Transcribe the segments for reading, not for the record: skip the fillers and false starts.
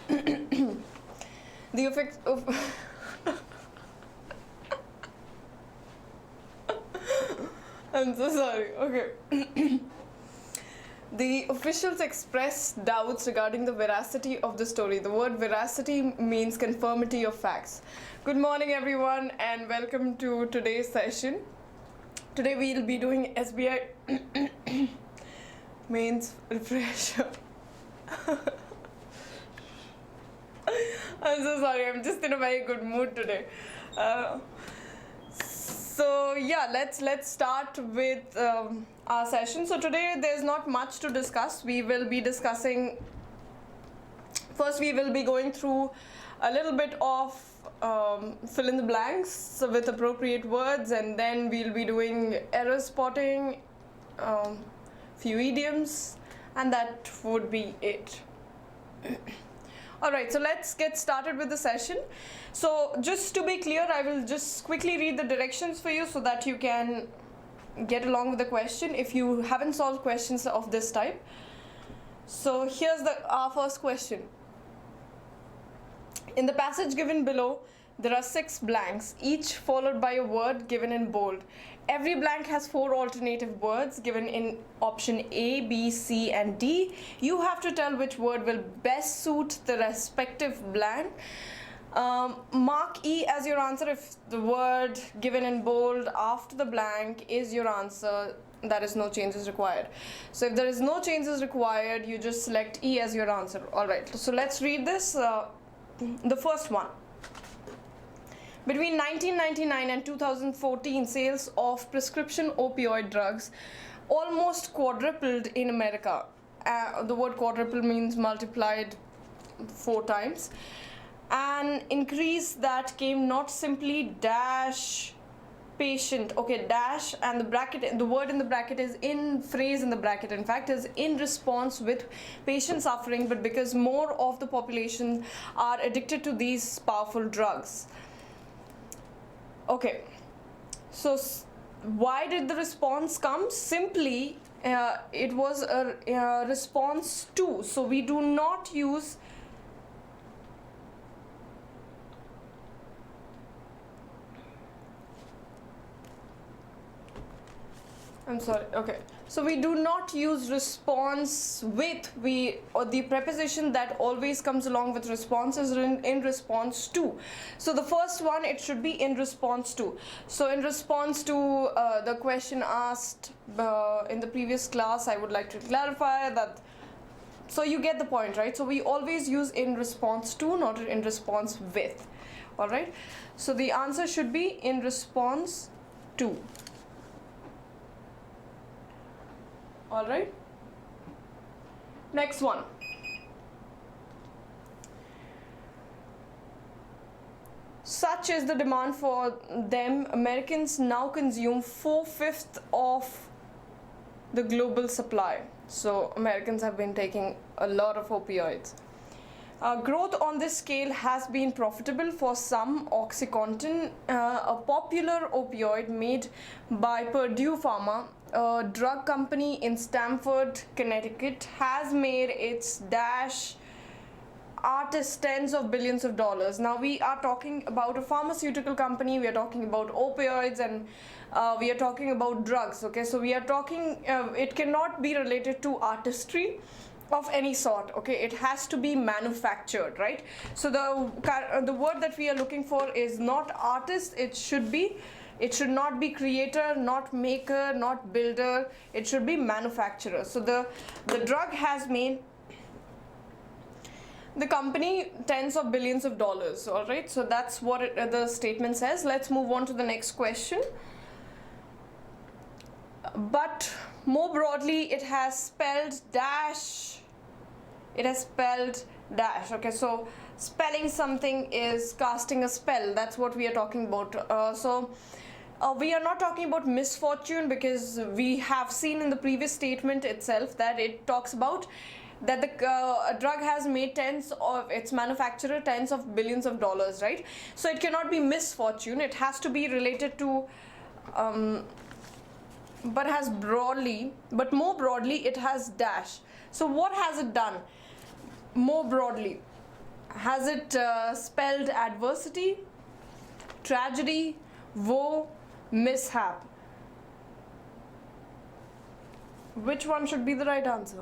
The effect of I'm so sorry. Okay. The officials expressed doubts regarding the veracity of the story. The word veracity means conformity of facts. Good morning, everyone, and welcome to today's session. Today we'll be doing SBI mains refresher. I'm so sorry, I'm just in a very good mood today. So yeah, let's start with our session. So today there's not much to discuss. We will be discussing, first we will be going through a little bit of fill in the blanks with appropriate words, and then we'll be doing error spotting, few idioms, and that would be it. Alright, so let's get started with the session. So just to be clear, I will just quickly read the directions for you so that you can get along with the question if you haven't solved questions of this type. So here's our first question. In the passage given below, there are 6 blanks, each followed by a word given in bold. Every blank has 4 alternative words given in option A, B, C, and D. You have to tell which word will best suit the respective blank. Mark E as your answer if the word given in bold after the blank is your answer. That is no changes required. So if there is no changes required, you just select E as your answer. Alright, so let's read this. The first one. Between 1999 and 2014, sales of prescription opioid drugs almost quadrupled in America. The word quadruple means multiplied 4 times. An increase that came not simply dash patient, okay, dash, and the bracket, the word in the bracket is in, phrase in the bracket, in fact, is in response with patient suffering, but because more of the population are addicted to these powerful drugs. Okay, so why did the response come? Simply, it was a response to. So we do not use okay. So we do not use response with, or the preposition that always comes along with response is in response to. So the first one, it should be in response to. So in response to the question asked in the previous class, I would like to clarify that. So you get the point, right? So we always use in response to, not in response with. All right. So the answer should be in response to. All right. Next one. Such is the demand for them, Americans now consume 4/5 of the global supply. So Americans have been taking a lot of opioids. Growth on this scale has been profitable for some. OxyContin, a popular opioid made by Purdue Pharma, a drug company in Stamford, Connecticut, has made its dash artists tens of billions of dollars. Now we are talking about a pharmaceutical company, we are talking about opioids, and we are talking about drugs. Okay, so we are talking, it cannot be related to artistry of any sort. Okay, it has to be manufactured, right? So the word that we are looking for is not artist. It should not be creator, not maker, not builder. It should be manufacturer. So the drug has made the company tens of billions of dollars. All right, so that's what the statement says. Let's move on to the next question. But more broadly, it has spelled dash. It has spelled dash. Okay, so spelling something is casting a spell. That's what we are talking about. We are not talking about misfortune, because we have seen in the previous statement itself that it talks about that a drug has made tens of its manufacturer tens of billions of dollars, right? So it cannot be misfortune. It has to be related to but more broadly it has dash. So what has it done? more broadly, has it spelled adversity, tragedy, woe, mishap? Which one should be the right answer?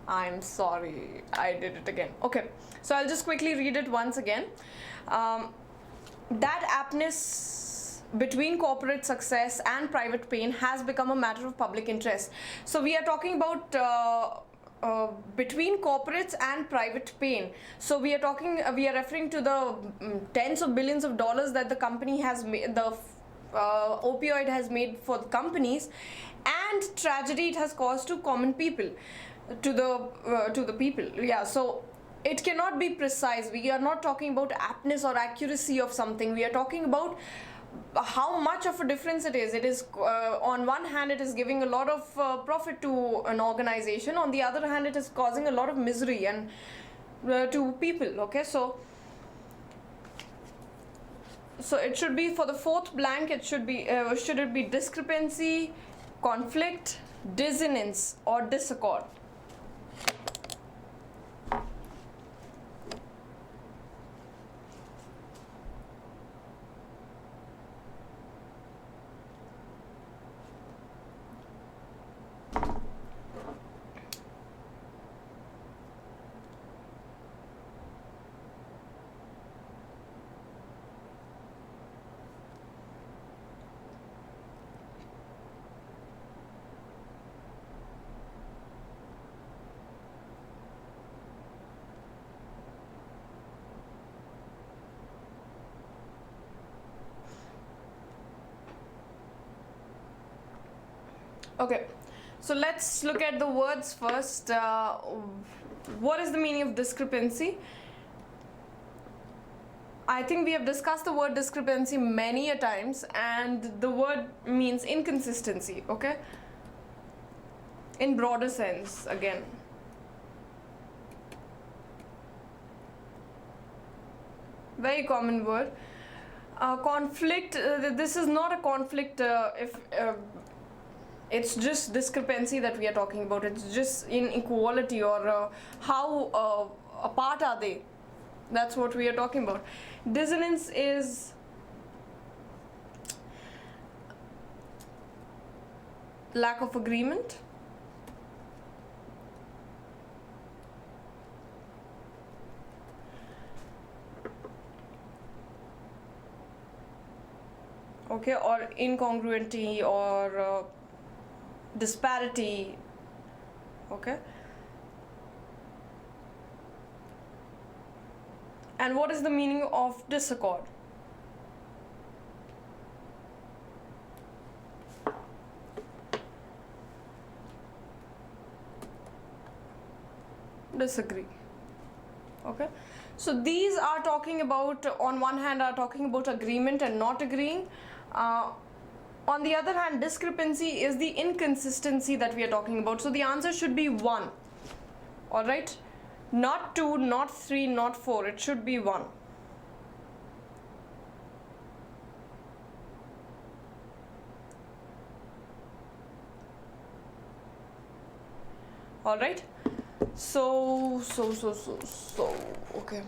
I'm sorry, I did it again. Okay, so I'll just quickly read it once again. That aptness between corporate success and private pain has become a matter of public interest. So we are talking about between corporates and private pain. So we are referring to the tens of billions of dollars that the company has made, the opioid has made for the companies, and tragedy it has caused to common people, to the people. Yeah, so it cannot be precise. We are not talking about aptness or accuracy of something. We are talking about how much of a difference it is. It is on one hand it is giving a lot of profit to an organization, on the other hand it is causing a lot of misery and to people. Okay, so it should be, for the fourth blank, it should be should it be discrepancy, conflict, dissonance, or disaccord? Okay, so let's look at the words first. What is the meaning of discrepancy? I think we have discussed the word discrepancy many a times, and the word means inconsistency, okay? In broader sense, again. Very common word. Conflict, this is not a conflict if it's just discrepancy that we are talking about. It's just inequality, or how apart are they. That's what we are talking about. Dissonance is lack of agreement. Okay, or incongruity, or disparity. Okay, and what is the meaning of disaccord? Disagree. Okay, So these are talking about, on one hand, are talking about agreement and not agreeing. On the other hand, discrepancy is the inconsistency that we are talking about. So the answer should be 1. All right, not 2, not 3, not 4. It should be 1. All right. So okay.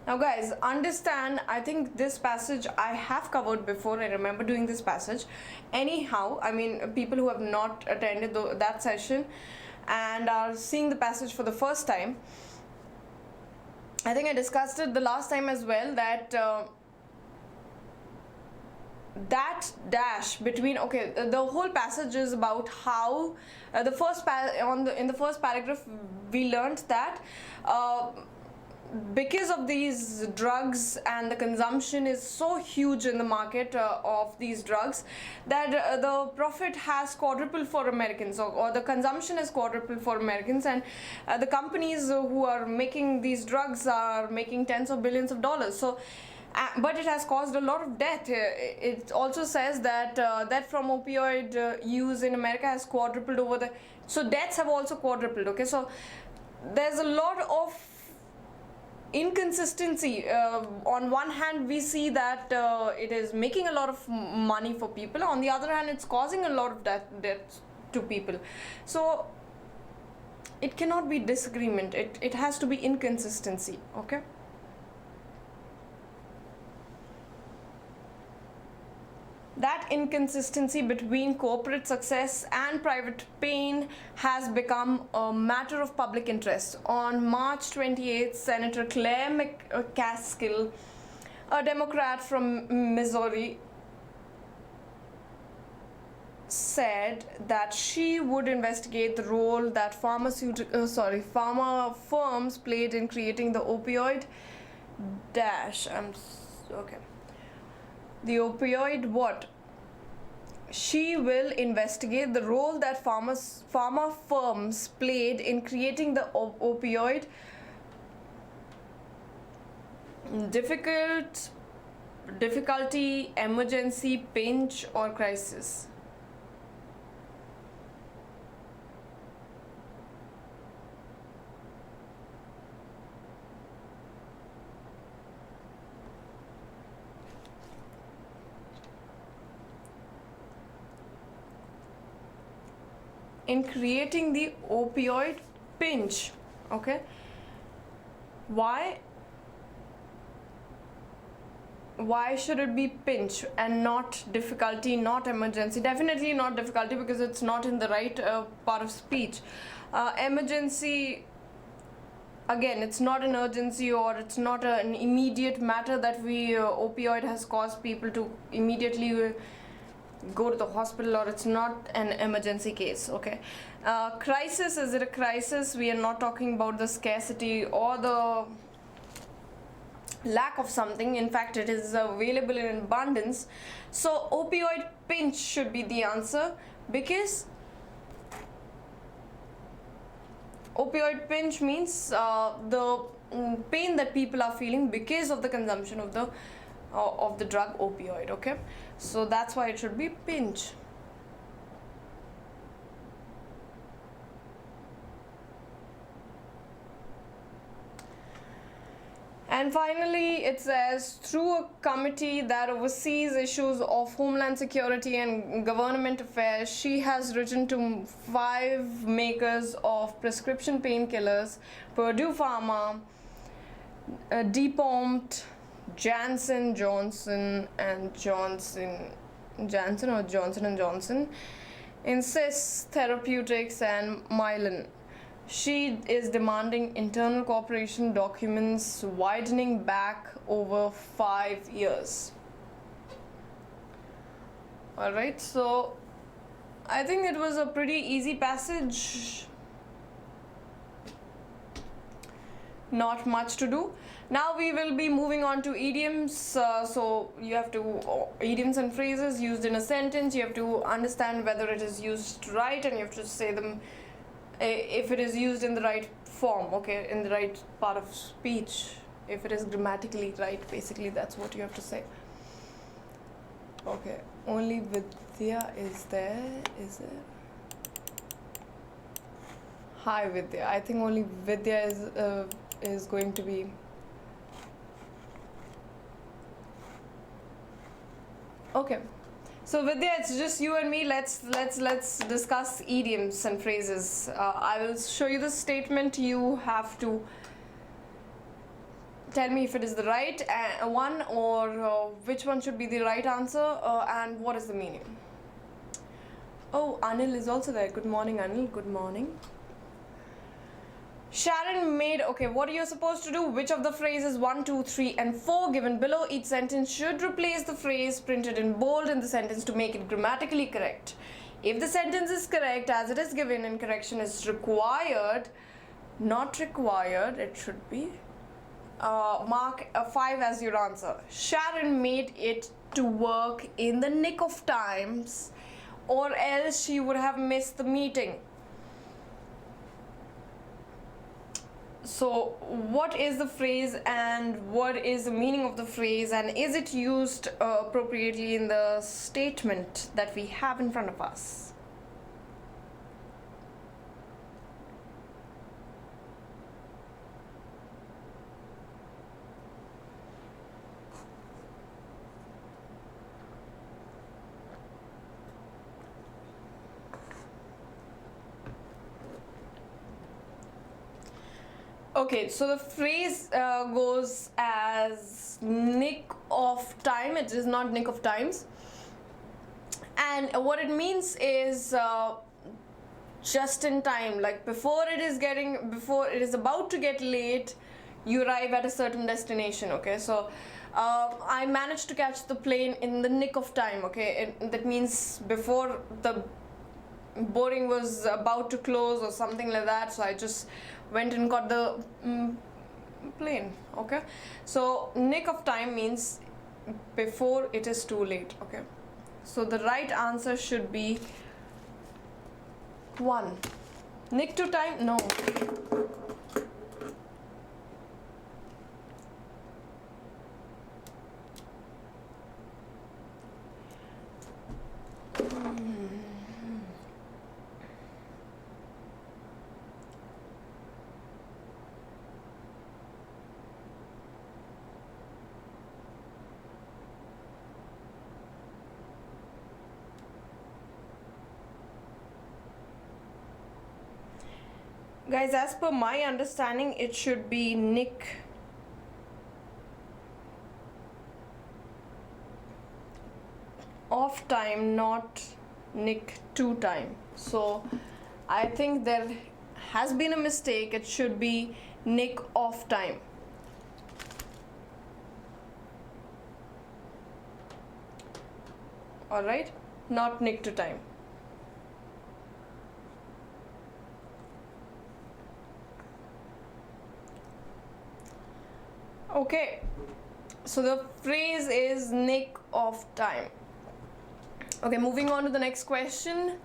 Now guys, understand, I think this passage I have covered before. I remember doing this passage. Anyhow, I mean, people who have not attended that session and are seeing the passage for the first time, I think I discussed it the last time as well, that that dash between, okay, the whole passage is about how in the first paragraph we learned that because of these drugs and the consumption is so huge in the market of these drugs, that the profit has quadrupled for Americans, or the consumption has quadrupled for Americans, and the companies who are making these drugs are making tens of billions of dollars. So but it has caused a lot of death. It also says that death from opioid use in America has quadrupled over the, so deaths have also quadrupled. Okay, so there's a lot of inconsistency. On one hand, we see that it is making a lot of money for people. On the other hand, it's causing a lot of death to people. So it cannot be disagreement. It has to be inconsistency. Okay. That inconsistency between corporate success and private pain has become a matter of public interest. On March 28th, Senator Claire McCaskill, a Democrat from Missouri, said that she would investigate the role that pharma firms played in creating the opioid dash. Okay. The opioid what? She will investigate the role that pharma firms played in creating the opioid difficulty, emergency, pinch, or crisis. In creating the opioid pinch. Okay, why should it be pinch and not difficulty, not emergency? Definitely not difficulty, because it's not in the right part of speech. Emergency, again, it's not an urgency, or it's not an immediate matter that opioid has caused people to immediately go to the hospital, or it's not an emergency case. Okay. Crisis, is it a crisis? We are not talking about the scarcity or the lack of something. In fact, it is available in abundance. So opioid pinch should be the answer, because opioid pinch means the pain that people are feeling because of the consumption of the drug opioid. Okay, so that's why it should be pinch. And finally, it says, through a committee that oversees issues of homeland security and government affairs, she has written to 5 makers of prescription painkillers: Purdue Pharma, DuPont, Johnson and Johnson, Insys Therapeutics, and Mylan. She is demanding internal cooperation documents widening back over 5 years. Alright, so I think it was a pretty easy passage. Not much to do. Now we will be moving on to idioms. So you have to, idioms and phrases used in a sentence, you have to understand whether it is used right, and you have to say them if it is used in the right form, okay, in the right part of speech, if it is grammatically right, basically that's what you have to say. Okay, only Vidya is there, is there? Hi Vidya, I think only Vidya is going to be. Okay, so Vidya, it's just you and me. Let's discuss idioms and phrases. I will show you the statement. You have to tell me if it is the right one, or which one should be the right answer, and what is the meaning. Oh, Anil is also there. Good morning, Anil. Good morning. Sharon made, okay, what are you supposed to do? Which of the phrases 1, 2, 3 and 4 given below each sentence should replace the phrase printed in bold in the sentence to make it grammatically correct? If the sentence is correct as it is given and correction is required, not required, it should be, mark a 5 as your answer. Sharon made it to work in the nick of times, or else she would have missed the meeting. So what is the phrase and what is the meaning of the phrase, and is it used appropriately in the statement that we have in front of us? Okay, so the phrase goes as nick of time. It is not nick of times, and what it means is just in time, like before it is about to get late, you arrive at a certain destination. Okay, so I managed to catch the plane in the nick of time. Okay, that means before the boarding was about to close or something like that, so I just went and got the plane. Okay, so nick of time means before it is too late. Okay, so the right answer should be 1. Nick to time, no. Guys, as per my understanding, it should be nick of time, not nick to time. So I think there has been a mistake. It should be nick of time. All right, not nick to time. Okay, so the phrase is nick of time. Okay, moving on to the next question.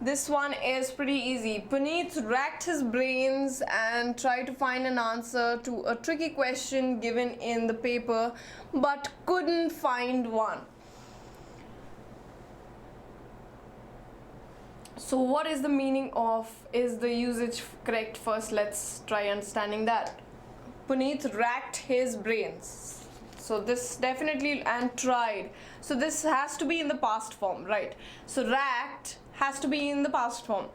This one is pretty easy. Puneet racked his brains and tried to find an answer to a tricky question given in the paper, but couldn't find one. So what is the meaning of, is the usage correct? First, let's try understanding that. Puneet racked his brains. So this definitely, and tried. So this has to be in the past form, right? So racked has to be in the past form.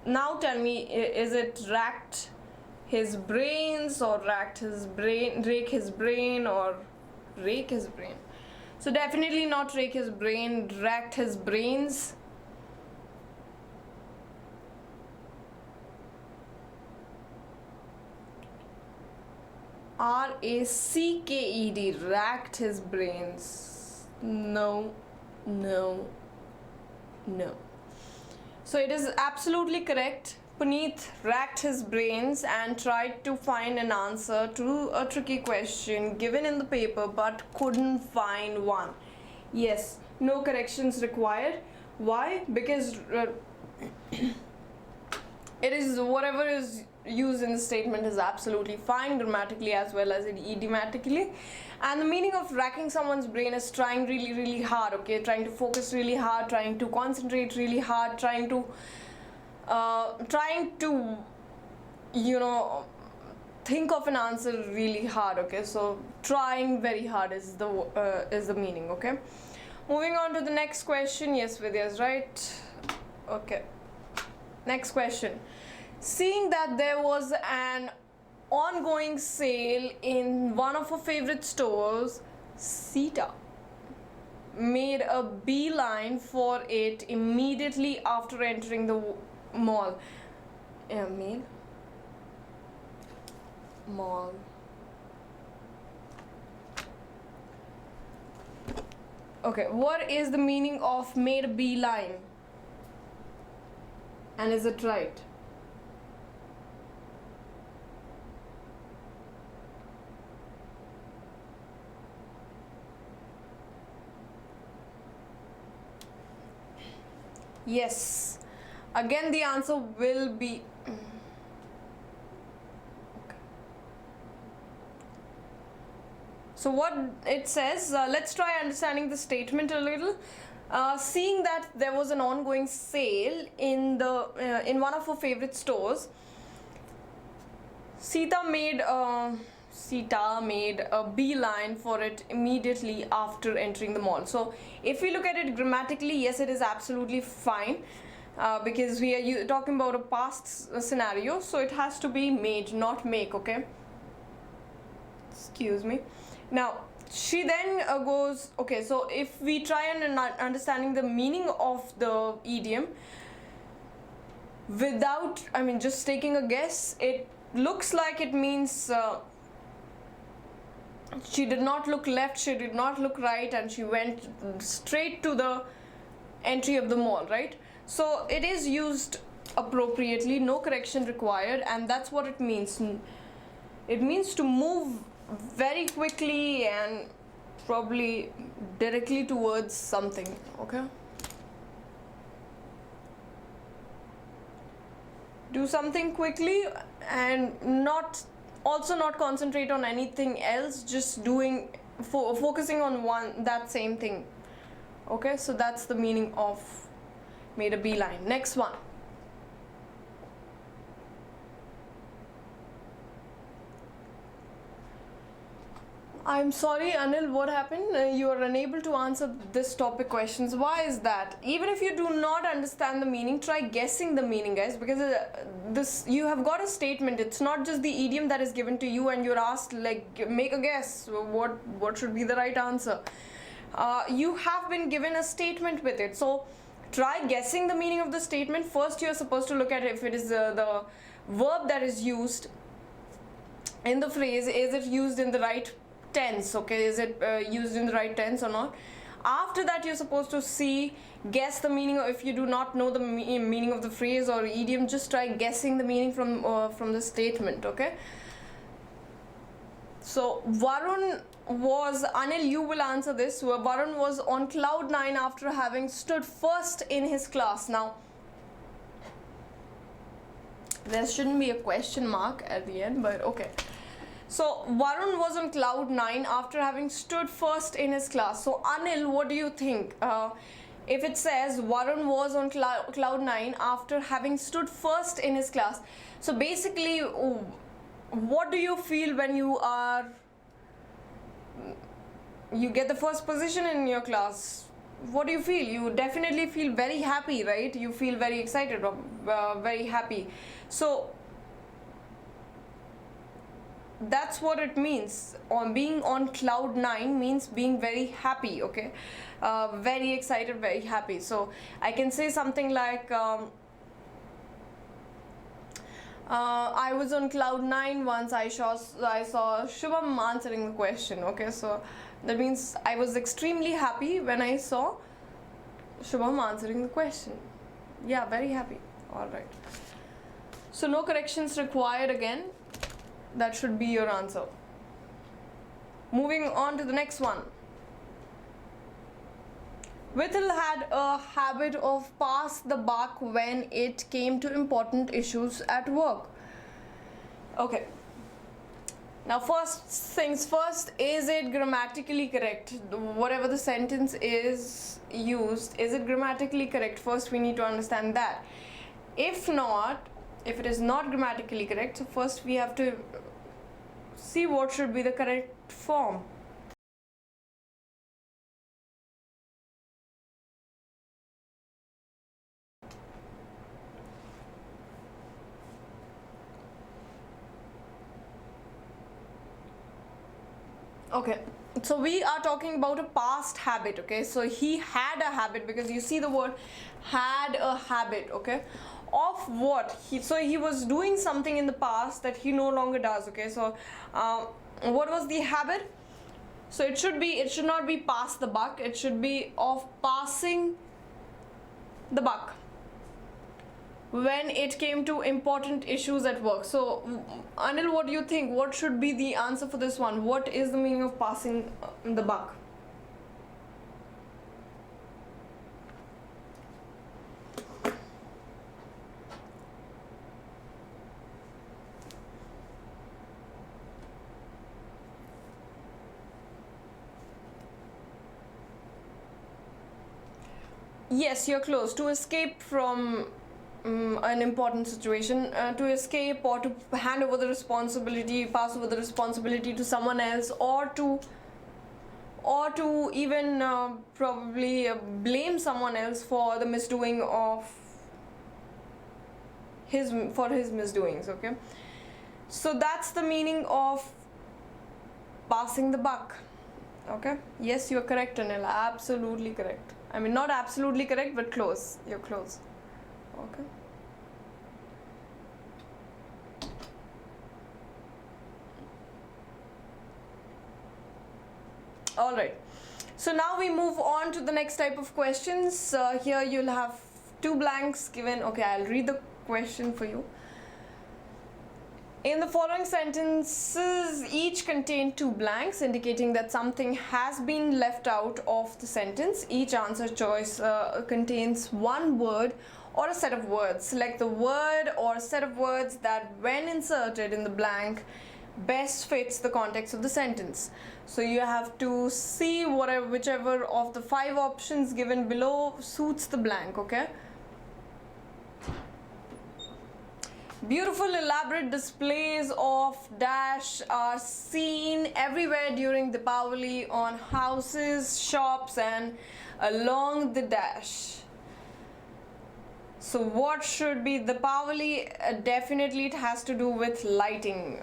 Now tell me, is it racked his brains, or racked his brain, rake his brain, or rake his brain? So definitely not rake his brain, racked his brains. R-A-C-K-E-D, racked his brains. No, no, no. So it is absolutely correct. Puneet racked his brains and tried to find an answer to a tricky question given in the paper, but couldn't find one. Yes, no corrections required. Why? Because it is whatever is used in the statement is absolutely fine, grammatically as well as idiomatically. And the meaning of racking someone's brain is trying really, really hard, okay? Trying to focus really hard, trying to concentrate really hard, trying to you know, think of an answer really hard, okay? So trying very hard is the meaning, okay? Moving on to the next question. Yes, Vidya is right. Okay. Next question. Seeing that there was an ongoing sale in one of her favorite stores, Sita made a beeline for it immediately after entering the mall. Mall. Okay, what is the meaning of made a beeline? And is it right? Yes. Again, the answer will be so what it says, let's try understanding the statement a little. Seeing that there was an ongoing sale in one of her favorite stores, Sita made a beeline for it immediately after entering the mall. So if we look at it grammatically, yes, it is absolutely fine, because we are talking about a past scenario, so it has to be made, not make, okay? Excuse me. Now she then goes, okay, so if we try and understanding the meaning of the idiom without, just taking a guess, it looks like it means she did not look left, she did not look right, and she went straight to the entry of the mall, right? So it is used appropriately, no correction required, and that's what it means. It means to move very quickly and probably directly towards something, okay? Do something quickly and not concentrate on anything else, just focusing on that same thing, okay? So that's the meaning of made a beeline. Next one. I'm sorry, Anil, what happened? You are unable to answer this topic questions. Why is that? Even if you do not understand the meaning, try guessing the meaning, guys, because you have got a statement. It's not just the idiom that is given to you and you're asked, like, make a guess. What should be the right answer? You have been given a statement with it. So try guessing the meaning of the statement. First, you're supposed to look at if it is the verb that is used in the phrase. Is it used in the right tense, okay? Is it used in the right tense or not? After that, you're supposed to guess the meaning. If you do not know the meaning of the phrase or idiom, just try guessing the meaning from the statement, okay? So Varun was, Anil, you will answer this. Varun was on cloud 9 after having stood first in his class. Now there shouldn't be a question mark at the end, but okay. So Varun was on cloud 9 after having stood first in his class. So Anil, what do you think? If it says Varun was on cloud 9 after having stood first in his class, so basically, what do you feel when you get the first position in your class? What do you feel? You definitely feel very happy, right? You feel very excited or very happy. So that's what it means. Being on cloud 9 means being very happy, okay? Very excited, very happy. So I can say something like, I was on cloud 9 once I saw Shubham answering the question, okay? So that means I was extremely happy when I saw Shubham answering the question. Yeah, very happy. All right. So no corrections required again. That should be your answer. Moving on to the next one. Whittle had a habit of pass the buck when it came to important issues at work. Okay. Now, first things first, is it grammatically correct? Whatever the sentence is used, is it grammatically correct? First, we need to understand that. If not, if it is not grammatically correct, so first we have to see what should be the correct form. Okay, so we are talking about a past habit. Okay, so he had a habit, because you see the word had a habit. Okay, of what he was doing something in the past that he no longer does. Okay, so what was the habit? So it should not be pass the buck, it should be of passing the buck when it came to important issues at work. So Anil, what do you think? What should be the answer for this one? What is the meaning of passing the buck? Yes, you're close. To escape from an important situation, to escape, or to hand over the responsibility, pass over the responsibility to someone else, or to even probably blame someone else for the misdoing of his misdoings. Okay, so that's the meaning of passing the buck. Okay, yes, you're correct, Anil, absolutely correct. I mean, not absolutely correct, but close. You're close. Okay. All right. So now we move on to the next type of questions. Here you'll have two blanks given. Okay, I'll read the question for you. In the following sentences, each contain two blanks, indicating that something has been left out of the sentence. Each answer choice contains one word or a set of words. Select the word or set of words that, when inserted in the blank, best fits the context of the sentence. So you have to see whichever of the 5 options given below suits the blank. Okay. Beautiful elaborate displays of dash are seen everywhere during Deepavali on houses, shops, and along the dash. So what should be Deepavali? Definitely it has to do with lighting.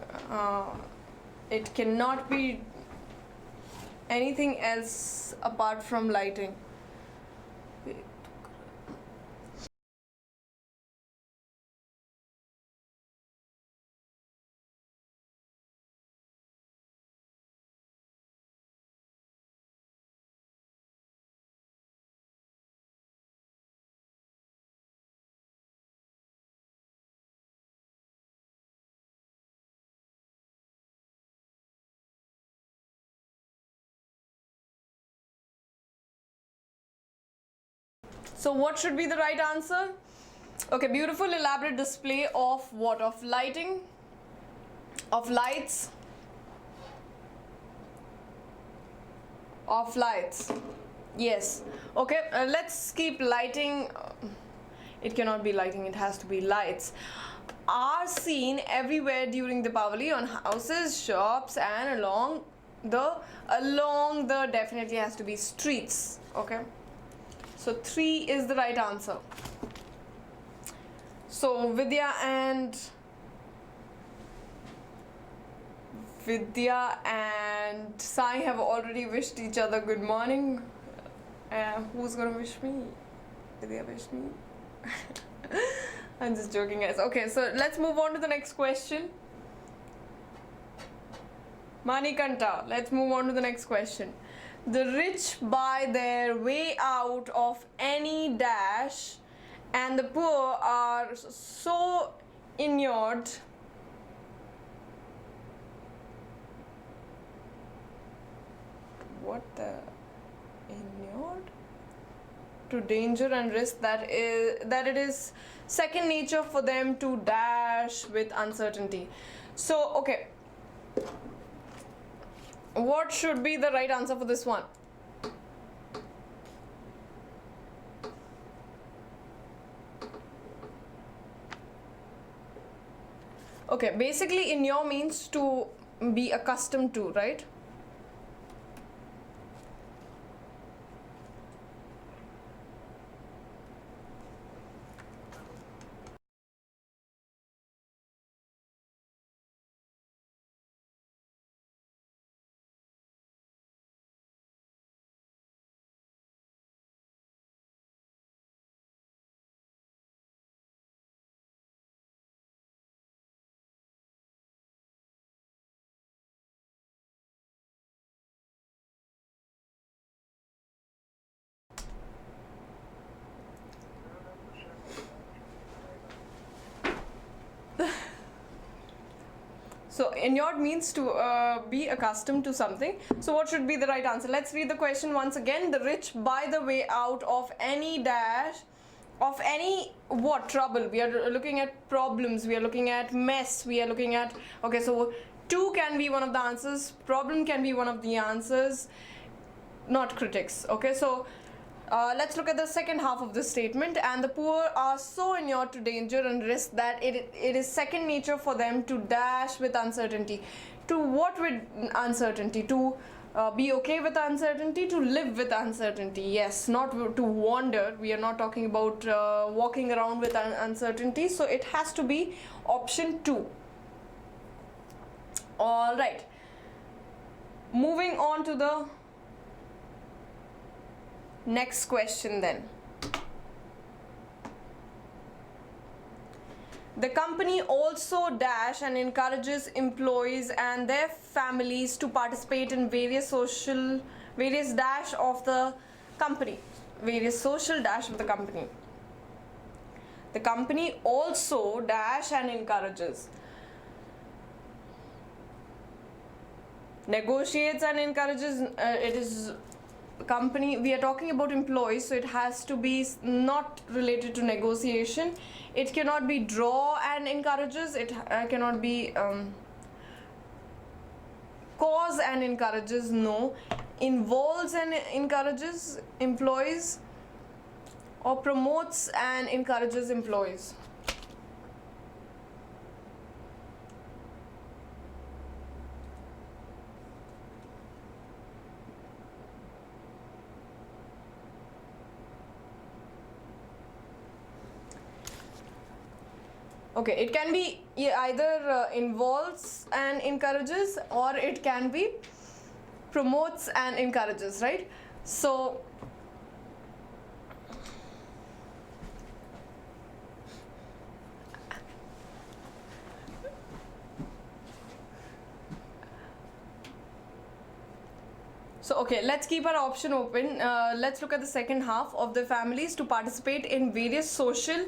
It cannot be anything else apart from lighting. So what should be the right answer? Okay, beautiful elaborate display of what? Of lighting, of lights, of lights. Yes. Okay, let's keep lighting. It cannot be lighting, it has to be lights. Are seen everywhere during Deepavali on houses, shops, and along the definitely has to be streets. Okay. So 3 is the right answer. So Vidya and Sai have already wished each other good morning. Who's gonna wish me? Vidya wished me. I'm just joking, guys. Okay, so let's move on to the next question. Manikanta, let's move on to the next question. The rich buy their way out of any dash, and the poor are so inured what the inured to danger and risk that it is second nature for them to dash with uncertainty. So okay, what should be the right answer for this one? Okay, basically inure means to be accustomed to, right? So inured means to be accustomed to something. So what should be the right answer? Let's read the question once again. The rich buy the way out of any dash, of any what trouble? We are looking at problems, we are looking at mess, we are looking at, okay, so 2 can be one of the answers, problem can be one of the answers, not critics. Okay, so let's look at the second half of this statement. And the poor are so inured to danger and risk that it is second nature for them to dash with uncertainty. To what with uncertainty? To be okay with uncertainty, to live with uncertainty. Yes, not to wander. We are not talking about walking around with uncertainty. So it has to be option 2. All right. Moving on to the next question then. The company also dash and encourages employees and their families to participate in various dash of the company. Various social dash of the company. The company also dash and encourages. Negotiates and encourages, it is company, we are talking about employees, so it has to be not related to negotiation. It cannot be draw and encourages, it cannot be cause and encourages, no. Involves and encourages employees, or promotes and encourages employees. Okay, it can be either involves and encourages, or it can be promotes and encourages, right? So okay, let's keep our option open. Let's look at the second half of the families to participate in various social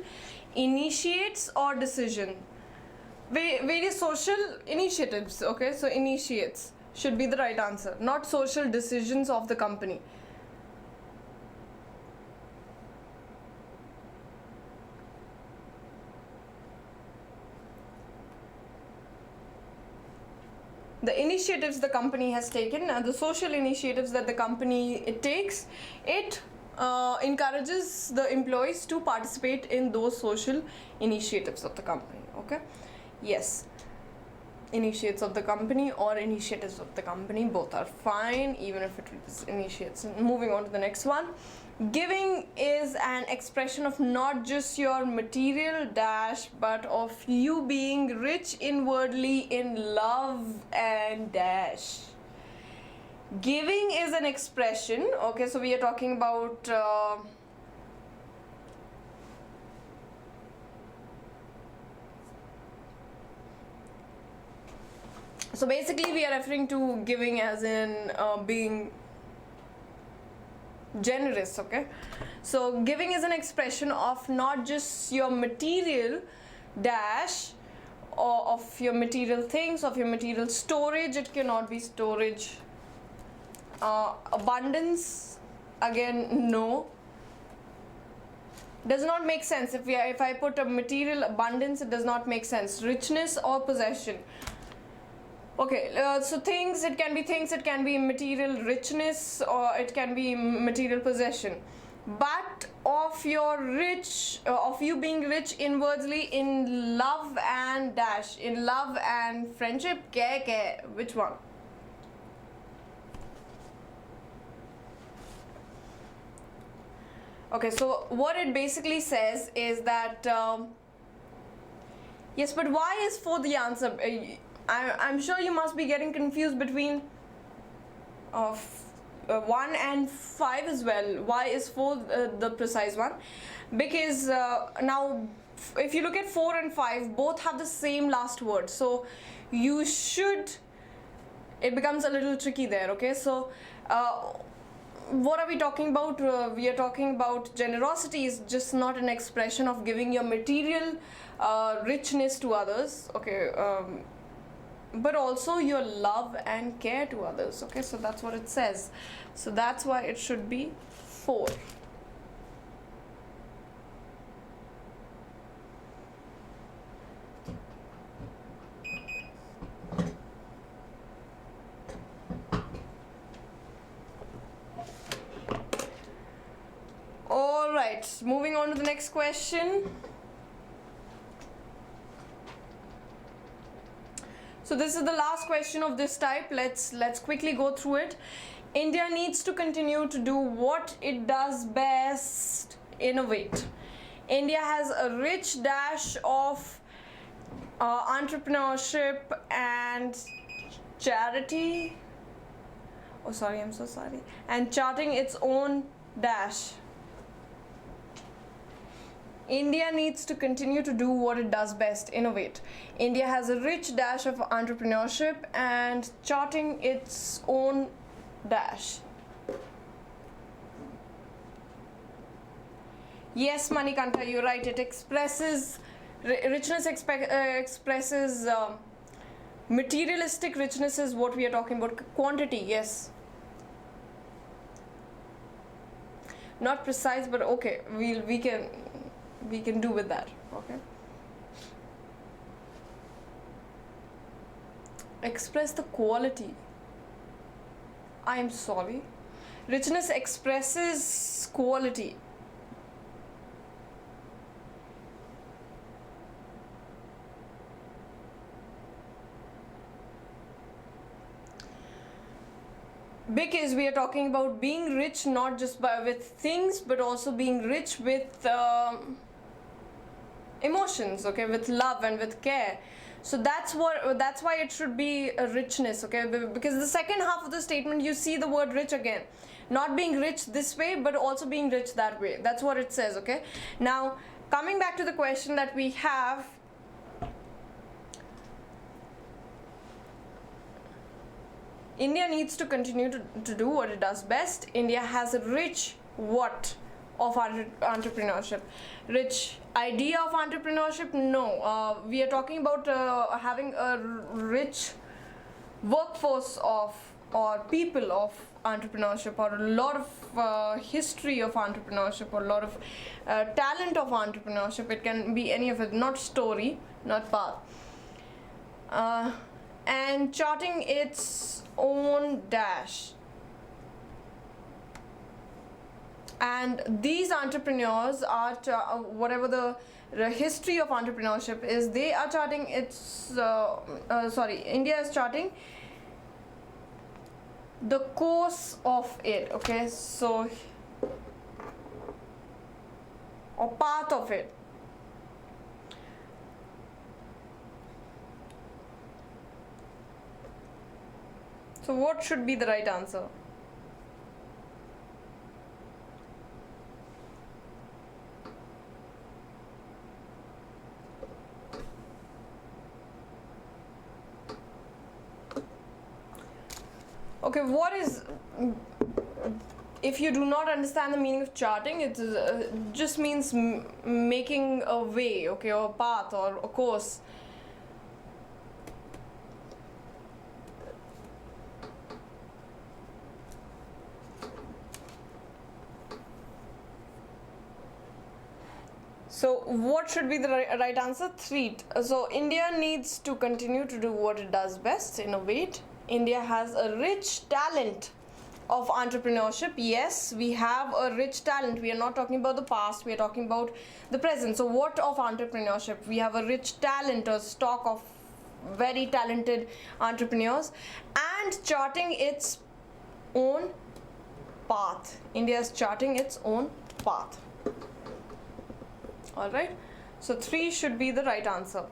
initiates or decision. Various social initiatives. Okay, so initiates should be the right answer, not social decisions of the company. The initiatives the company has taken, the social initiatives that the company takes, it encourages the employees to participate in those social initiatives of the company. Okay, yes, initiates of the company or initiatives of the company, both are fine, even if it is initiates. Moving on to the next one. Giving is an expression of not just your material dash, but of you being rich inwardly in love and dash. Giving is an expression, okay, so we are talking about so basically we are referring to giving as in being generous. Okay, so giving is an expression of not just your material dash, or of your material things, of your material storage. It cannot be storage. Abundance, again, no. Does not make sense. If I put a material abundance, it does not make sense. Richness or possession. Okay, so things, it can be things, it can be material richness, or it can be material possession. But of your rich, of you being rich inwardly in love and dash, in love and friendship, which one? Okay, so what it basically says is that yes, but why is 4 the answer? I'm sure you must be getting confused between 1 and 5 as well. Why is 4 the precise one? Because now if you look at 4 and 5, both have the same last word, so you should, it becomes a little tricky there. Okay, so what are we talking about? We are talking about generosity is just not an expression of giving your material richness to others, okay, but also your love and care to others. Okay, so that's what it says, so that's why it should be 4. All right, moving on to the next question. So this is the last question of this type. Let's quickly go through it. India needs to continue to do what it does best: innovate. India has a rich dash of entrepreneurship and charity. Oh, sorry, I'm so sorry. And charting its own dash. India needs to continue to do what it does best: innovate. India has a rich dash of entrepreneurship and charting its own dash. Yes, Manikanta, you're right. It expresses richness, expresses materialistic richness is what we are talking about. Quantity, yes. Not precise, but okay, we can do with that. Okay, express the quality. I am sorry, richness expresses quality. Because we are talking about being rich not just with things, but also being rich with emotions, okay, with love and with care. So that's why it should be a richness, okay, because the second half of the statement you see the word rich again, not being rich this way but also being rich that way. That's what it says. Okay, now coming back to the question that we have, India needs to continue to do what it does best. India has a rich what of entrepreneurship? Rich idea of entrepreneurship? No, we are talking about having a rich workforce of or people of entrepreneurship, or a lot of history of entrepreneurship, or a lot of talent of entrepreneurship. It can be any of it, not story, not path. And charting its own dash. And these entrepreneurs are whatever the history of entrepreneurship is, they are charting its India is charting the course of it. Okay, so or path of it. So what should be the right answer? Okay, what is, if you do not understand the meaning of charting, it just means making a way, okay, or a path or a course. So what should be the right answer? 3. So India needs to continue to do what it does best, innovate. India has a rich talent of entrepreneurship. Yes, we have a rich talent. We are not talking about the past, we are talking about the present. So what of entrepreneurship? We have a rich talent, a stock of very talented entrepreneurs, and charting its own path. India is charting its own path. All right, so 3 should be the right answer.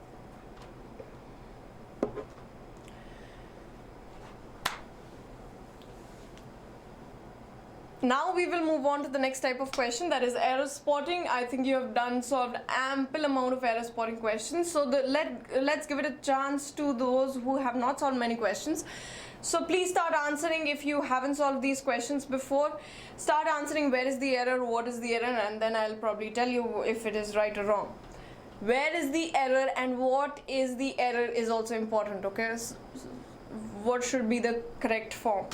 Now we will move on to the next type of question, that is error spotting. I think you have solved ample amount of error spotting questions. So let's give it a chance to those who have not solved many questions. So please start answering. If you haven't solved these questions before, start answering where is the error, what is the error, and then I'll probably tell you if it is right or wrong. Where is the error and what is the error is also important, okay? So what should be the correct form?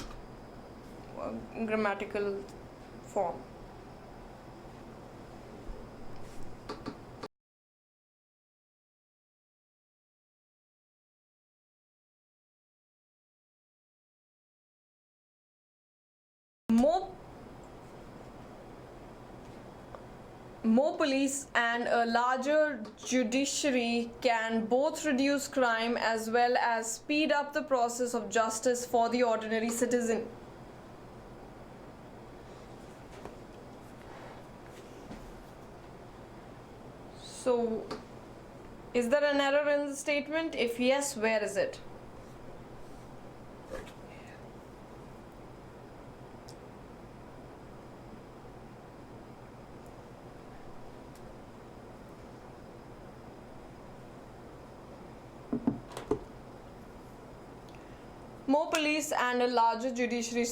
Grammatical form. More police and a larger judiciary can both reduce crime as well as speed up the process of justice for the ordinary citizen. So, is there an error in the statement? If yes, where is it? More police and a larger judiciary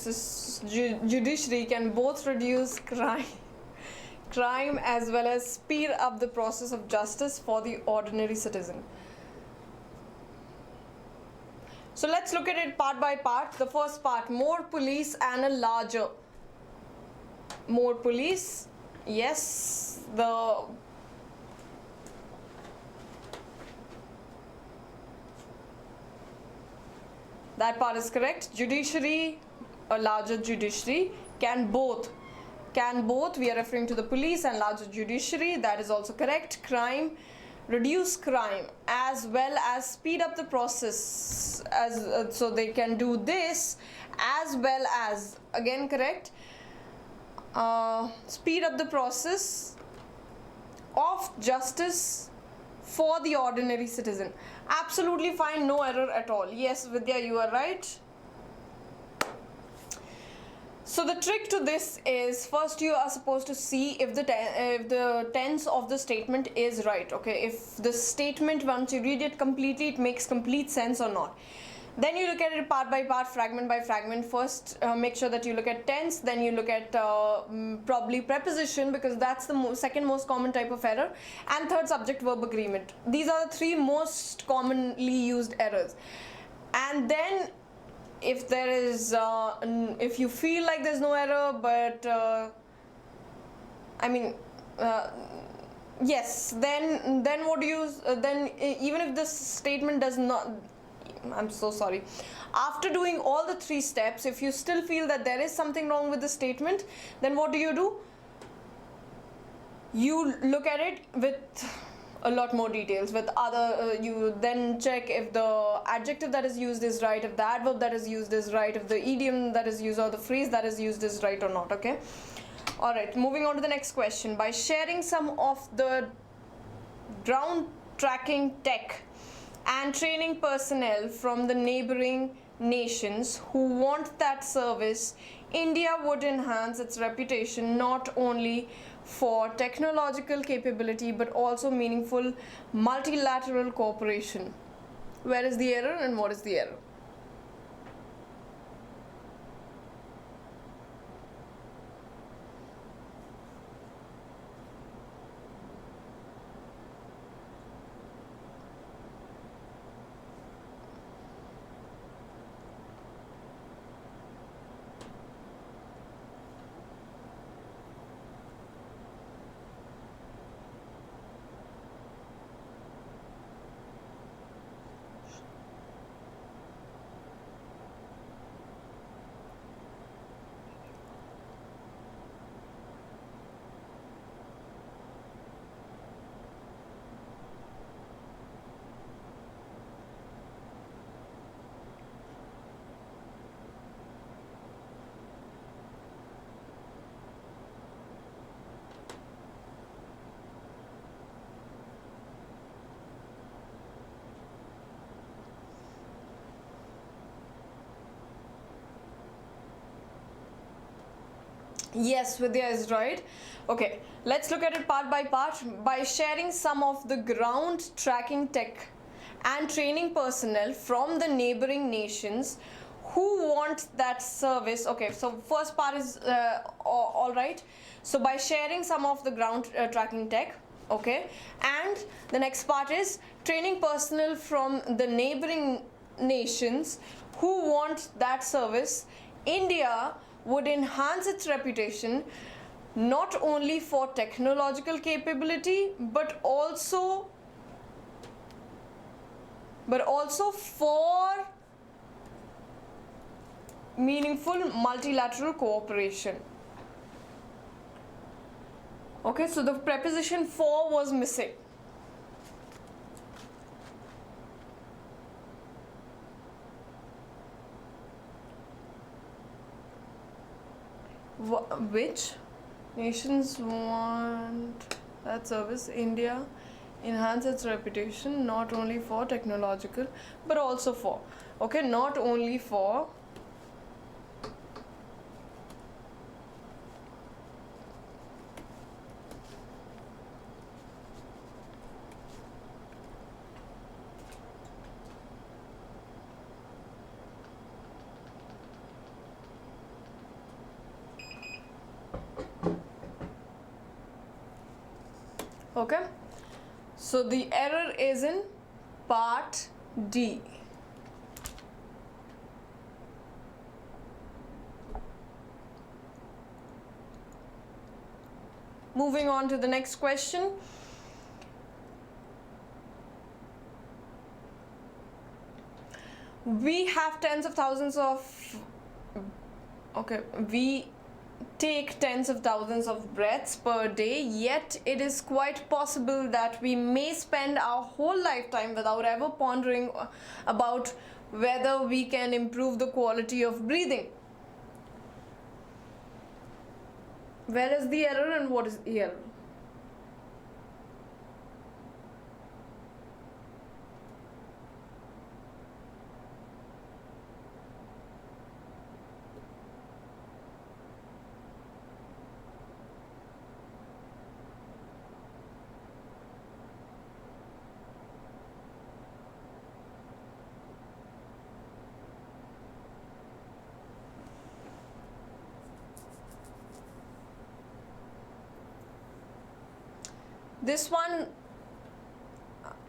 can both reduce crime as well as speed up the process of justice for the ordinary citizen. So let's look at it part by part. The first part, more police and a larger. More police, yes, that part is correct. Judiciary, a larger judiciary, can both, we are referring to the police and larger judiciary, that is also correct. Crime, reduce crime as well as speed up the process, as so they can do this as well as, again correct, speed up the process of justice for the ordinary citizen. Absolutely fine, no error at all. Yes, Vidya, you are right. So the trick to this is, first you are supposed to see if the tense of the statement is right, okay? If the statement, once you read it completely, it makes complete sense or not. Then you look at it part by part, fragment by fragment. First, make sure that you look at tense, then you look at probably preposition, because that's the second most common type of error, and third, subject verb agreement. These are the 3 most commonly used errors. And then if there is, if you feel like there's no error, but yes, then what do you, then even if this statement does not, I'm so sorry, after doing all the 3 steps, if you still feel that there is something wrong with the statement, then what do? You look at it with a lot more details, with other, you then check if the adjective that is used is right, if the adverb that is used is right, if the idiom that is used or the phrase that is used is right or not, okay? Alright, moving on to the next question. By sharing some of the ground tracking tech and training personnel from the neighboring nations who want that service, India would enhance its reputation not only for technological capability but also meaningful multilateral cooperation. Where is the error and what is the error? Yes, Vidya is right. Okay, let's look at it part by part. By sharing some of the ground tracking tech and training personnel from the neighboring nations who want that service. Okay, so first part is all right. So by sharing some of the ground tracking tech, okay, and the next part is training personnel from the neighboring nations who want that service. India would enhance its reputation not only for technological capability but also for meaningful multilateral cooperation. Okay, so the preposition for was missing. Which nations want that service? India enhance its reputation not only for technological but also for, okay, not only for okay, so the error is in part D. Moving on to the next question. We have tens of thousands of, okay, we take tens of thousands of breaths per day, yet it is quite possible that we may spend our whole lifetime without ever pondering about whether we can improve the quality of breathing. Where is the error and what is the error? This one,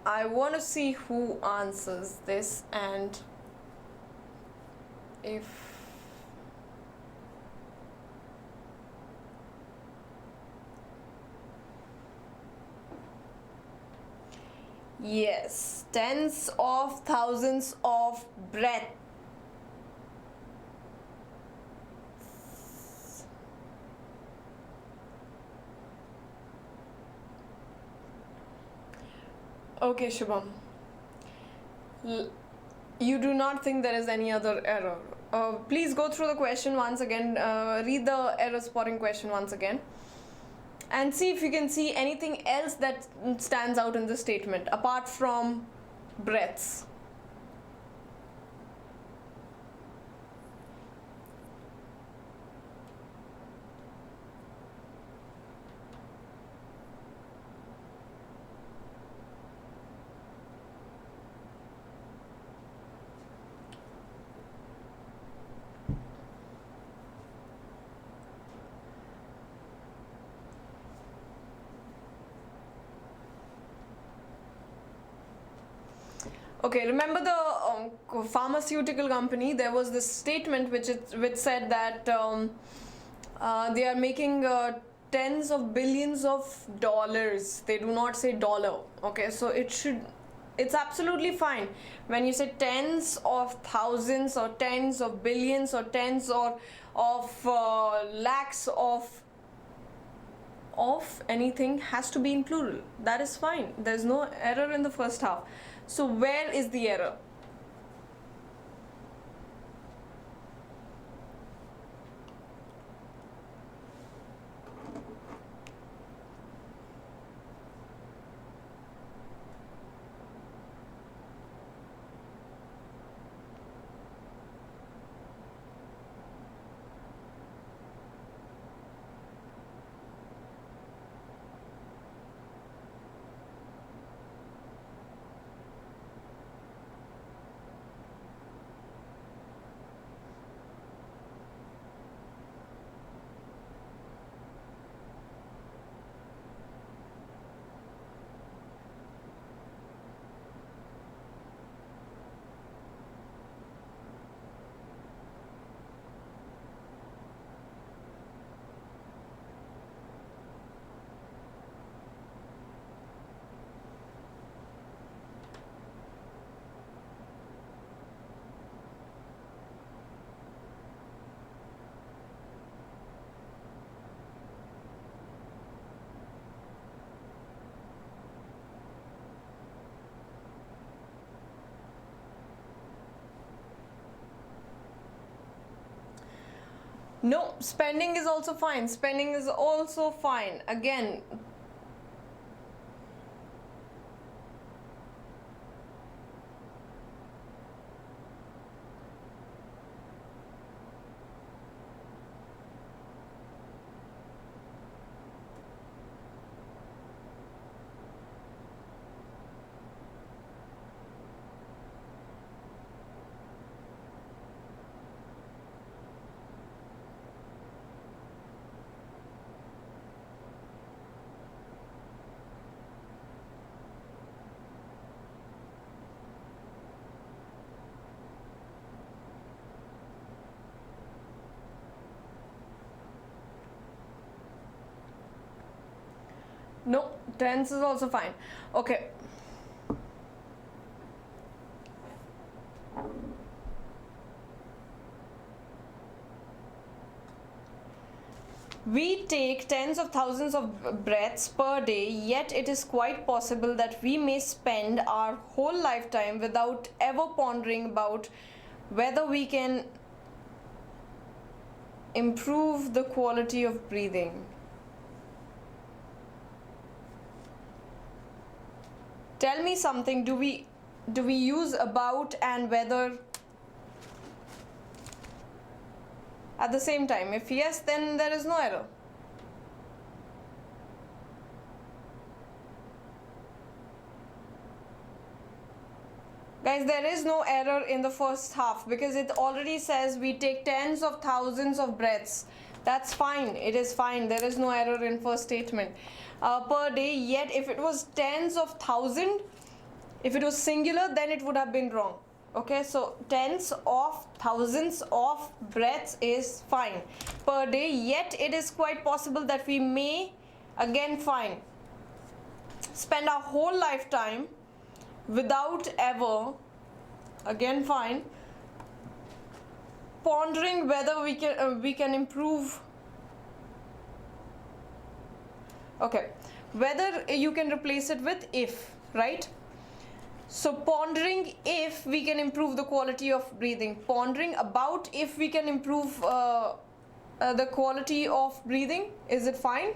I want to see who answers this, and if yes, tens of thousands of breaths. Okay, Shubham. You do not think there is any other error. Please go through the question once again, read the error spotting question once again, and see if you can see anything else that stands out in the statement apart from breaths. Okay, remember the pharmaceutical company? There was this statement which said that they are making tens of billions of dollars. They do not say dollar. Okay, so it's absolutely fine when you say tens of thousands or tens of billions or tens or of lakhs of anything has to be in plural. That is fine. There's no error in the first half. So where is the error? No, spending is also fine. Spending is also fine. Again, no, tense is also fine. Okay. We take tens of thousands of breaths per day, yet it is quite possible that we may spend our whole lifetime without ever pondering about whether we can improve the quality of breathing. Tell me something, do we use about and whether at the same time? If yes, then there is no error. Guys, there is no error in the first half because it already says we take tens of thousands of breaths. That's fine. It is fine. There is no error in first statement. Per day, yet if it was tens of thousand, if it was singular, then it would have been wrong. Okay, so tens of thousands of breaths is fine. Per day, yet it is quite possible that we may, again fine, spend our whole lifetime without ever, again fine, pondering whether we can improve. Okay, whether you can replace it with if, right? So pondering if we can improve the quality of breathing, pondering about if we can improve the quality of breathing, is it fine?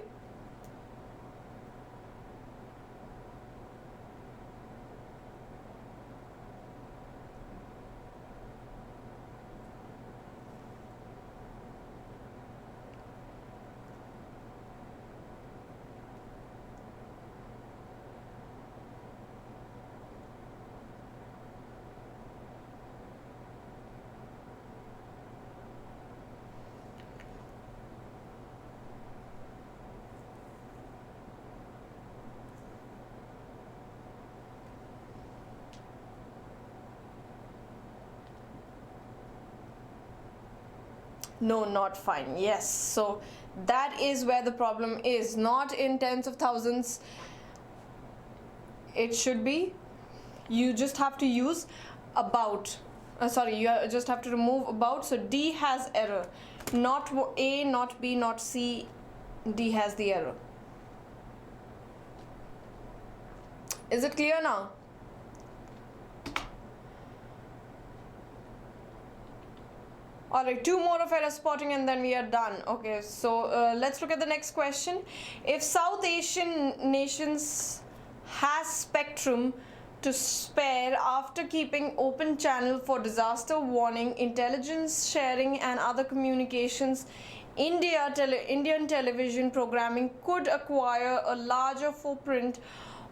No, not fine. Yes, so that is where the problem is, not in tens of thousands. It should be, you just have to use about, you just have to remove about. So D has error, not A, not B, not C, D has the error. Is it clear now? Alright, two more of error spotting and then we are done. Okay, so let's look at the next question. If South Asian nations has spectrum to spare after keeping open channel for disaster warning, intelligence sharing and other communications, Indian television programming could acquire a larger footprint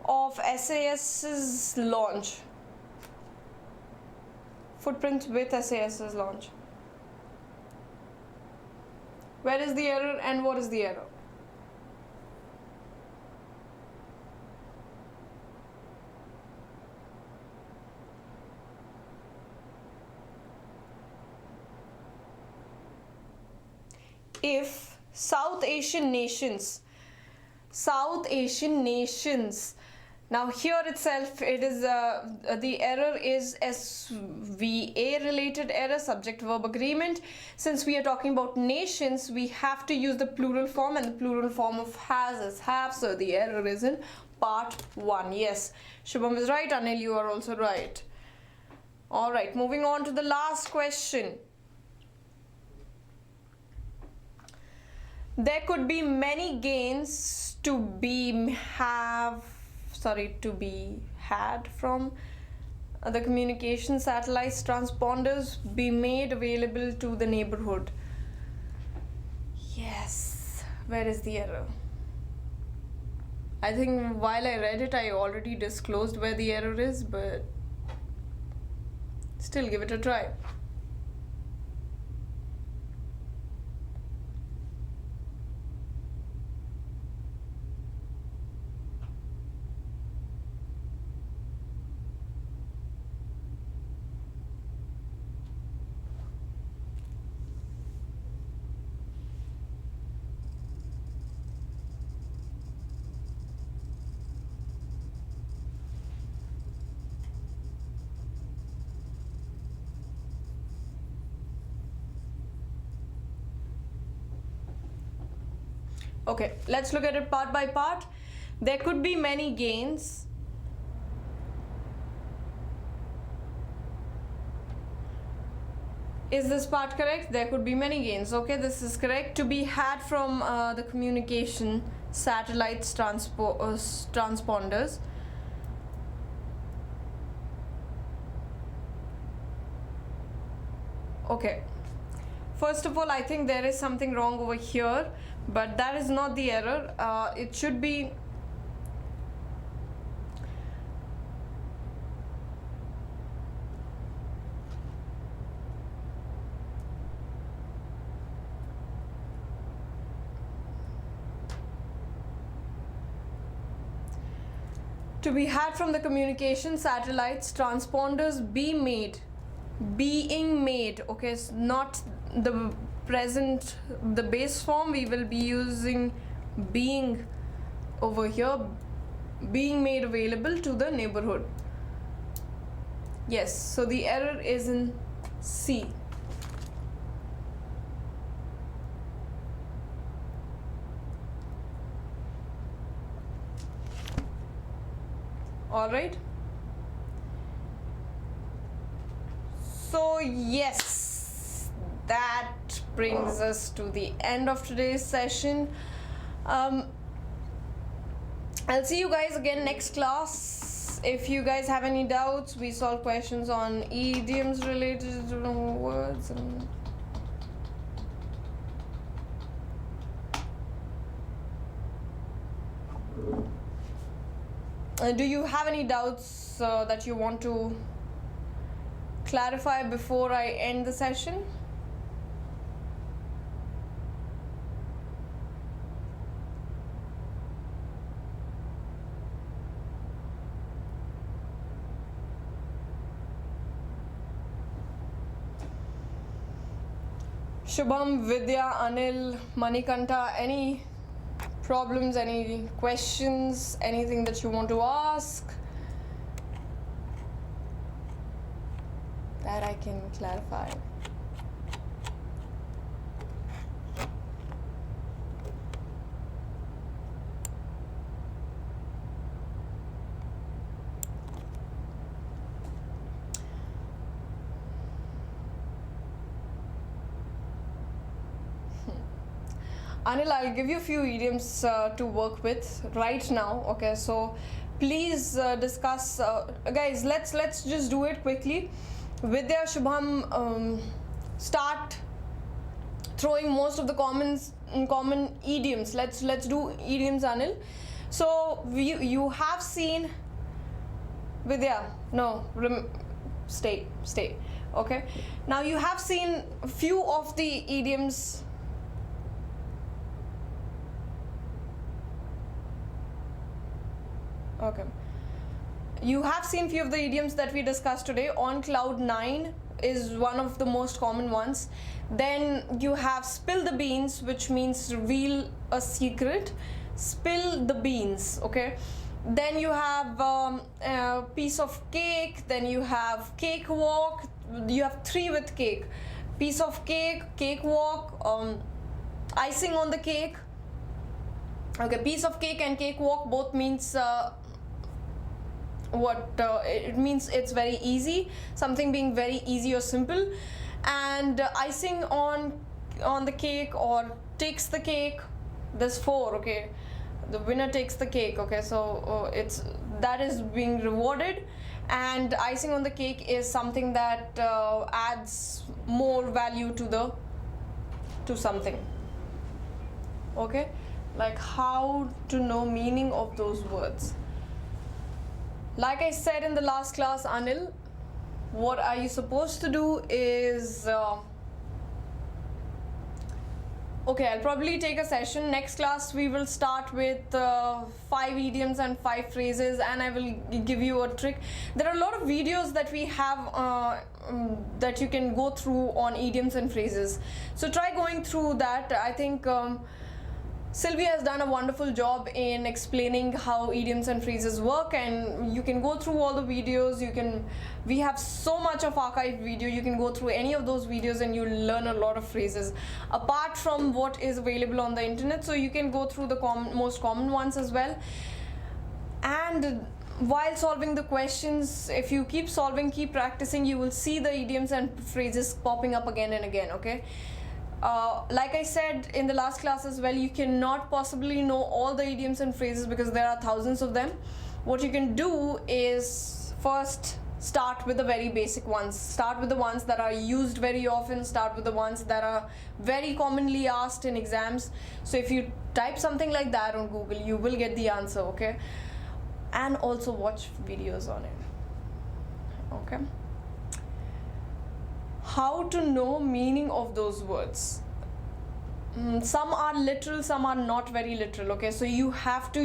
of SAS's launch. Footprint with SAS's launch. Where is the error and what is the error? If South Asian nations, now here itself it is the error is SVA related error, subject verb agreement. Since we are talking about nations, we have to use the plural form, and the plural form of has is have, so the error is in part 1. Yes, Shubham is right, Anil, you are also right. Alright, moving on to the last question. There could be many gains to be had from the communication satellites transponders be made available to the neighborhood. Yes, where is the error? I think while I read it, I already disclosed where the error is, but still give it a try. Okay, let's look at it part by part. There could be many gains. Is this part correct? There could be many gains. Okay, this is correct. To be had from the communication satellites transponders. Okay. First of all, I think there is something wrong over here, but that is not the error. It should be to be had from the communication satellites transponders being made. Okay, it's not the present, the base form. We will be using being over here, being made available to the neighborhood. Yes, so the error is in C. All right. So yes, that brings us to the end of today's session. I'll see you guys again next class. If you guys have any doubts, we solve questions on idioms related to words and do you have any doubts that you want to clarify before I end the session? Shubham, Vidya, Anil, Manikanta, any problems, any questions, anything that you want to ask that I can clarify? Anil, I'll give you a few idioms to work with right now. Okay, so please discuss. Guys, let's just do it quickly. Vidya, Shubham, start throwing most of the common idioms. Let's do idioms, Anil. So you have seen Vidya. No, stay. Okay. Now you have seen a few of the idioms. Okay. You have seen few of the idioms that we discussed today. On cloud 9 is one of the most common ones. Then you have spill the beans, which means reveal a secret. Spill the beans, okay? Then you have a piece of cake. Then you have cake walk. You have 3 with cake. Piece of cake, cake walk, icing on the cake. Okay, piece of cake and cake walk both means it means it's very easy, something being very easy or simple. And icing on on the cake or takes the cake. There's 4, okay. The winner takes the cake, okay. So that is being rewarded, and icing on the cake is something that adds more value to something, okay. Like how to know meaning of those words. Like I said in the last class, Anil, what are you supposed to do is okay, I'll probably take a session. Next class we will start with 5 idioms and 5 phrases, and I will give you a trick. There are a lot of videos that we have that you can go through on idioms and phrases, so try going through that. I think Sylvia has done a wonderful job in explaining how idioms and phrases work, and you can go through all the videos. We have so much of archived video. You can go through any of those videos and you'll learn a lot of phrases apart from what is available on the internet. So you can go through the most common ones as well. And while solving the questions, if you keep solving, keep practicing, you will see the idioms and phrases popping up again and again, okay. Like I said in the last class as well, you cannot possibly know all the idioms and phrases because there are thousands of them. What you can do is first start with the very basic ones. Start with the ones that are used very often. Start with the ones that are very commonly asked in exams. So if you type something like that on Google, you will get the answer, okay. And also watch videos on it, okay. How to know meaning of those words. Some are literal, some are not very literal, okay. So you have to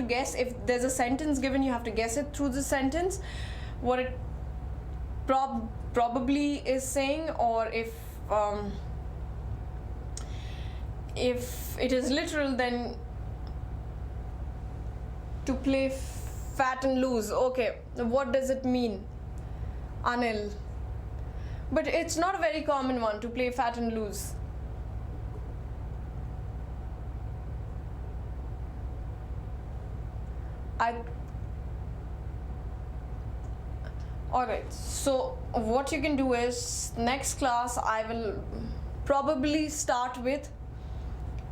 guess. If there's a sentence given, you have to guess it through the sentence what it probably is saying, or if it is literal, then to play fat and lose. Okay, what does it mean, Anil? But it's not a very common one, to play fat and lose. Alright, so what you can do is, next class I will probably start with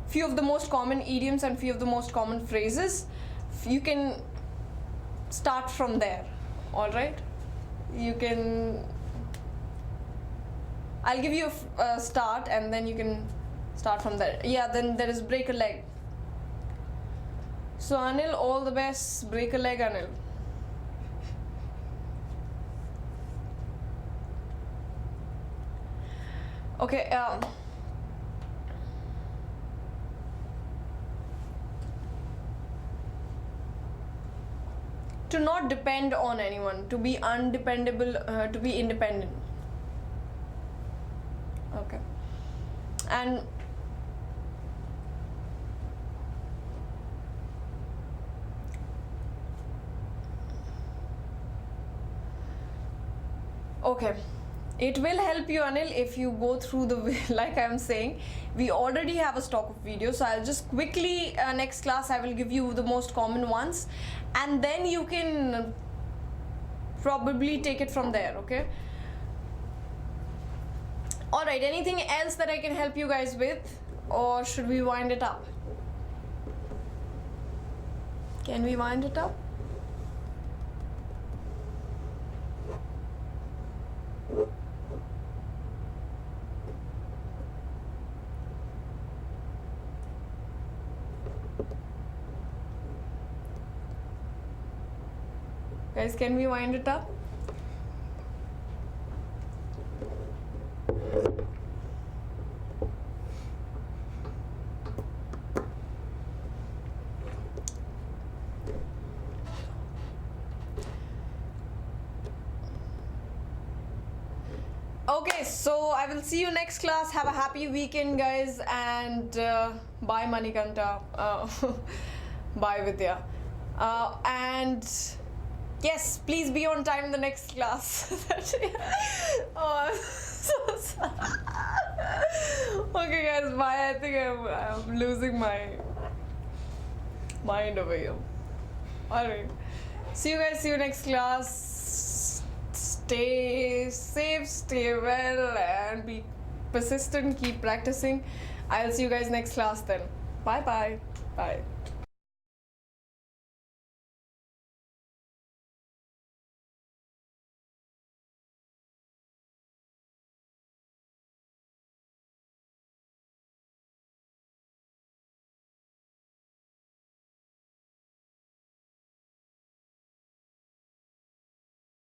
few of the most common idioms and few of the most common phrases. You can start from there, alright? I'll give you a start and then you can start from there. Yeah, then there is break a leg. So Anil, all the best. Break a leg, Anil. Okay, to not depend on anyone, to be undependable, to be independent. Okay. And okay, it will help you, Anil, if you go through the like I'm saying, we already have a stock of videos, so I'll just quickly next class I will give you the most common ones, and then you can probably take it from there, okay. Alright, anything else that I can help you guys with, or should we wind it up? Can we wind it up? Guys, can we wind it up? Okay, so I will see you next class. Have a happy weekend, guys, and bye Manikanta, bye Vidya, and yes, please be on time in the next class. Oh, I'm so sorry. Okay guys, bye. I think I'm losing my mind over here. Alright, see you guys, see you next class. Stay safe, stay well, and be persistent, keep practicing. I'll see you guys next class then. Bye bye. Bye.